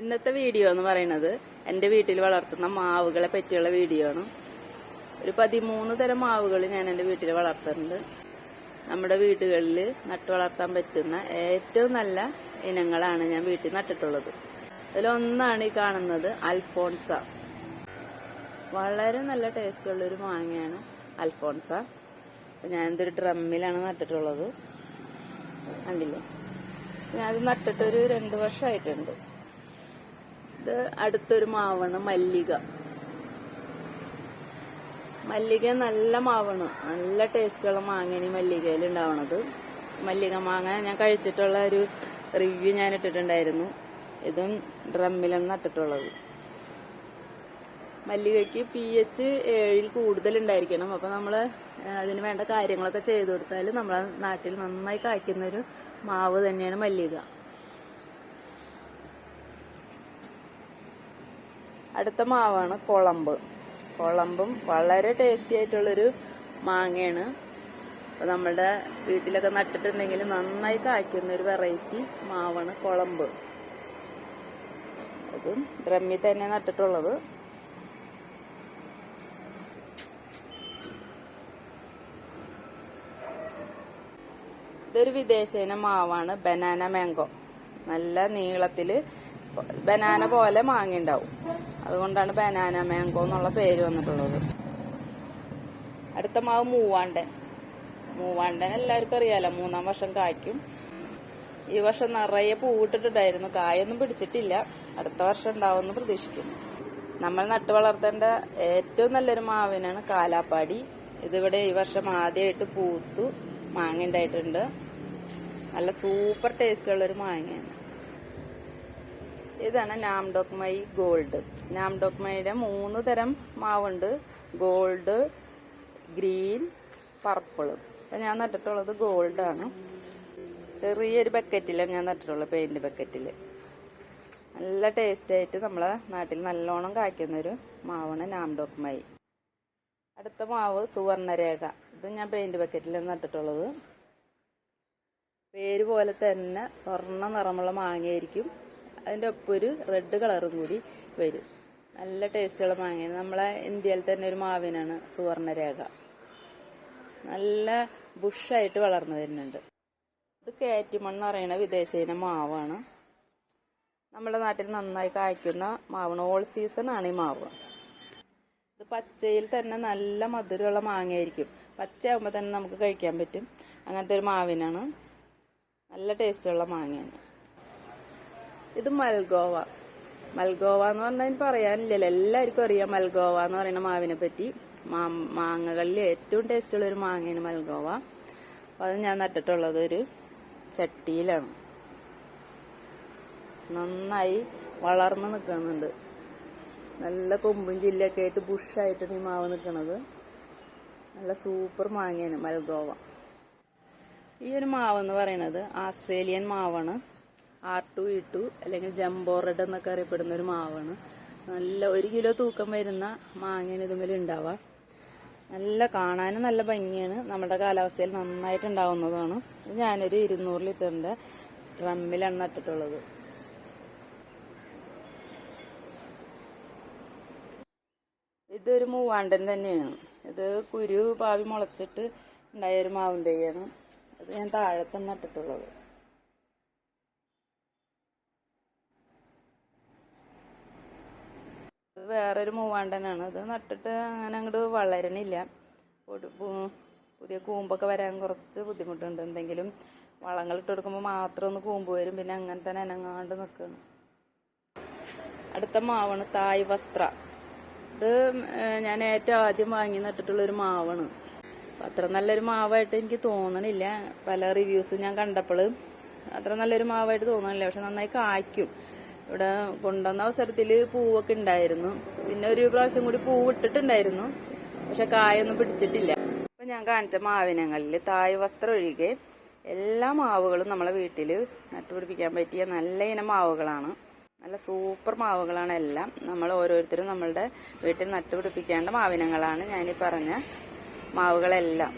ഇന്നത്തെ വീഡിയോ എന്ന് പറയുന്നത് എൻ്റെ വീട്ടിൽ വളർത്തുന്ന മാവുകളെ പറ്റിയുള്ള വീഡിയോ ആണ്. ഒരു 13 തരം മാവുകൾ ഞാൻ എൻ്റെ വീട്ടിൽ വളർത്തുന്നുണ്ട്. നമ്മുടെ വീടുകളിൽ നട്ടു വളർത്താൻ പറ്റുന്ന ഏറ്റവും നല്ല ഇനങ്ങളാണ് ഞാൻ വീട്ടിൽ നട്ടിട്ടുള്ളത്. അതിലൊന്നാണ് ഈ കാണുന്നത് അൽഫോൺസ. വളരെ നല്ല ടേസ്റ്റ് ഉള്ളൊരു മാങ്ങയാണ് അൽഫോൺസ. അപ്പം ഞാനിതൊരു ഡ്രമ്മിലാണ് നട്ടിട്ടുള്ളത്. കണ്ടില്ലേ, ഞാനത് നട്ടിട്ടൊരു 2 വർഷമായിട്ടുണ്ട്. ഇത് അടുത്തൊരു മാവാണ് മല്ലിക. മല്ലിക നല്ല മാവാണ്, നല്ല ടേസ്റ്റുള്ള മാങ്ങയാണ് ഈ മല്ലികയിൽ ഉണ്ടാവണത്. മല്ലിക മാങ്ങ ഞാൻ കഴിച്ചിട്ടുള്ള ഒരു റിവ്യൂ ഞാൻ ഇട്ടിട്ടുണ്ടായിരുന്നു. ഇതും ഡ്രമ്മിലാണ് നട്ടിട്ടുള്ളത്. മല്ലികയ്ക്ക് pH 7 കൂടുതലുണ്ടായിരിക്കണം. അപ്പം നമ്മൾ അതിന് വേണ്ട കാര്യങ്ങളൊക്കെ ചെയ്തു കൊടുത്താൽ നമ്മളെ നാട്ടിൽ നന്നായി കായ്ക്കുന്നൊരു മാവ് തന്നെയാണ് മല്ലിക. അടുത്ത മാവാണ് കുളമ്പ്. കുളമ്പും വളരെ ടേസ്റ്റി ആയിട്ടുള്ളൊരു മാങ്ങയാണ്. അപ്പോൾ നമ്മുടെ വീട്ടിലൊക്കെ നട്ടിട്ടുണ്ടെങ്കിൽ നന്നായി കായ്ക്കുന്ന ഒരു വെറൈറ്റി മാവാണ് കുളമ്പ്. അതും ഡ്രമ്മിൽ തന്നെ നട്ടിട്ടുള്ളത്. ഇതൊരു വിദേശീന മാവാണ് ബനാന മാംഗോ. നല്ല നീളത്തില് ബനാന പോലെ മാങ്ങ ഉണ്ടാവും. അതുകൊണ്ടാണ് ബനാന മാംഗോ എന്നുള്ള പേര് വന്നിട്ടുള്ളത്. അടുത്ത മാവ് മൂവാണ്ടൻ. മൂവാണ്ടൻ എല്ലാവർക്കും അറിയാലോ, 3-ാം വർഷം കായ്ക്കും. ഈ വർഷം നിറയെ പൂവിട്ടിട്ടുണ്ടായിരുന്നു, കായൊന്നും പിടിച്ചിട്ടില്ല. അടുത്ത വർഷം ഉണ്ടാവുമെന്ന് പ്രതീക്ഷിക്കുന്നു. നമ്മൾ നട്ടു വളർത്തേണ്ട ഏറ്റവും നല്ലൊരു മാവിനാണ് കാലാപ്പാടി. ഇതിവിടെ ഈ വർഷം ആദ്യമായിട്ട് പൂത്തു മാങ്ങ ഉണ്ടായിട്ടുണ്ട്. നല്ല സൂപ്പർ ടേസ്റ്റ് ഉള്ളൊരു മാങ്ങയാണ്. ഇതാണ് നാംഡോക്മൈ ഗോൾഡ്. നാംഡോക്മൈയുടെ 3 തരം മാവുണ്ട്: ഗോൾഡ്, ഗ്രീൻ, പർപ്പിൾ. അപ്പം ഞാൻ നട്ടിട്ടുള്ളത് ഗോൾഡാണ്. ചെറിയൊരു ബക്കറ്റിലാണ് ഞാൻ നട്ടിട്ടുള്ളത്, പെയിന്റ് ബക്കറ്റിൽ. നല്ല ടേസ്റ്റായിട്ട് നമ്മളെ നാട്ടിൽ നല്ലോണം കായ്ക്കുന്നൊരു മാവാണ് നാംഡോക്മൈ. അടുത്ത മാവ് സുവർണരേഖ. ഇത് ഞാൻ പെയിന്റ് ബക്കറ്റിലാണ് നട്ടിട്ടുള്ളത്. പേര് പോലെ തന്നെ സ്വർണ്ണ നിറമുള്ള മാങ്ങയായിരിക്കും. അതിൻ്റെ ഒപ്പം ഒരു റെഡ് കളറും കൂടി വരും. നല്ല ടേസ്റ്റുള്ള മാങ്ങയാണ്. നമ്മളെ ഇന്ത്യയിൽ തന്നെ ഒരു മാവിനാണ് സുവർണരേഖ. നല്ല ബുഷായിട്ട് വളർന്നു വരുന്നുണ്ട്. ഇത് കാറ്റിമൺ എന്ന് പറയുന്ന വിദേശീന മാവാണ്. നമ്മുടെ നാട്ടിൽ നന്നായി കായ്ക്കുന്ന മാവാണ്. ഓൾ സീസൺ ആണ് ഈ മാവ്. ഇത് പച്ചയിൽ തന്നെ നല്ല മധുരമുള്ള മാങ്ങയായിരിക്കും. പച്ചയാകുമ്പോൾ തന്നെ നമുക്ക് കഴിക്കാൻ പറ്റും. അങ്ങനത്തെ ഒരു മാവിനാണ്. നല്ല ടേസ്റ്റുള്ള മാങ്ങയാണ്. ഇത് മൽഗോവ. മൽഗോവ എന്ന് പറഞ്ഞാൽ പറയാനില്ലല്ലോ, എല്ലാവർക്കും അറിയാം മൽഗോവ എന്ന് പറയുന്ന മാവിനെ പറ്റി. മാങ്ങകളിൽ ഏറ്റവും ടേസ്റ്റുള്ള ഒരു മാങ്ങയാണ് മൽഗോവ. അപ്പോൾ അത് ഞാൻ നട്ടിട്ടുള്ളത് ഒരു ചട്ടിയിലാണ്. നന്നായി വളർന്ന് നിൽക്കുന്നുണ്ട്. നല്ല കൊമ്പും ചില്ലൊക്കെ ആയിട്ട് ബുഷായിട്ടാണ് ഈ മാവ് നിൽക്കുന്നത്. നല്ല സൂപ്പർ മാങ്ങയാണ് മൽഗോവ. ഈ ഒരു മാവ് എന്ന് പറയുന്നത് ആസ്ട്രേലിയൻ മാവാണ്. R2E2 അല്ലെങ്കിൽ ജംബോ റെഡ് എന്നൊക്കെ അറിയപ്പെടുന്ന ഒരു മാവാണ്. നല്ല 1 കിലോ തൂക്കം വരുന്ന മാങ്ങയാണ് ഇതുമേൽ ഉണ്ടാവുക. നല്ല കാണാനും നല്ല ഭംഗിയാണ്. നമ്മുടെ കാലാവസ്ഥയിൽ നന്നായിട്ട് ഉണ്ടാവുന്നതാണ്. ഞാനൊരു 200 ലിറ്ററിൻ്റെ ഡ്രമ്മിലാണ് നട്ടിട്ടുള്ളത്. ഇതൊരു മൂവാണ്ടൻ തന്നെയാണ്. ഇത് കുരു പാവി മുളച്ചിട്ട് ഉണ്ടായ ഒരു മാവും തൈയാണ്. അത് ഞാൻ താഴത്താണ് നട്ടിട്ടുള്ളത്. വേറൊരു മൂവാണ്ടനാണ്. അത് നട്ടിട്ട് അങ്ങനെ അങ്ങോട്ട് വളരണില്ല. പുതിയ കൂമ്പൊക്കെ വരാൻ കുറച്ച് ബുദ്ധിമുട്ടുണ്ട്. എന്തെങ്കിലും വളങ്ങൾ ഇട്ട് കൊടുക്കുമ്പോൾ മാത്രം ഒന്ന് കൂമ്പ് വരും. പിന്നെ അങ്ങനെ തന്നെ അനങ്ങാണ്ട് നിൽക്കണം. അടുത്ത മാവാണ് തായ് വസ്ത്ര. ഇത് ഞാൻ ഏറ്റവും ആദ്യം വാങ്ങി നട്ടിട്ടുള്ളൊരു മാവാണ്. അത്ര നല്ലൊരു മാവായിട്ട് എനിക്ക് തോന്നണില്ല. പല റിവ്യൂസ് ഞാൻ കണ്ടപ്പോൾ അത്ര നല്ലൊരു മാവായിട്ട് തോന്നണില്ല. പക്ഷെ നന്നായി കായ്ക്കും. ഇവിടെ കൊണ്ടുവന്ന അവസരത്തിൽ പൂവൊക്കെ ഉണ്ടായിരുന്നു. പിന്നെ ഒരു പ്രാവശ്യം കൂടി പൂവ് ഇട്ടിട്ടുണ്ടായിരുന്നു. പക്ഷെ കായൊന്നും പിടിച്ചിട്ടില്ല. അപ്പം ഞാൻ കാണിച്ച മാവിനങ്ങളിൽ തായ് വസ്ത്രം ഒഴികെ എല്ലാ മാവുകളും നമ്മളെ വീട്ടിൽ നട്ടുപിടിപ്പിക്കാൻ പറ്റിയ നല്ല ഇനം മാവുകളാണ്. നല്ല സൂപ്പർ മാവുകളാണ് എല്ലാം. നമ്മൾ ഓരോരുത്തരും നമ്മളുടെ വീട്ടിൽ നട്ടുപിടിപ്പിക്കേണ്ട മാവിനങ്ങളാണ് ഞാനീ പറഞ്ഞ മാവുകളെല്ലാം.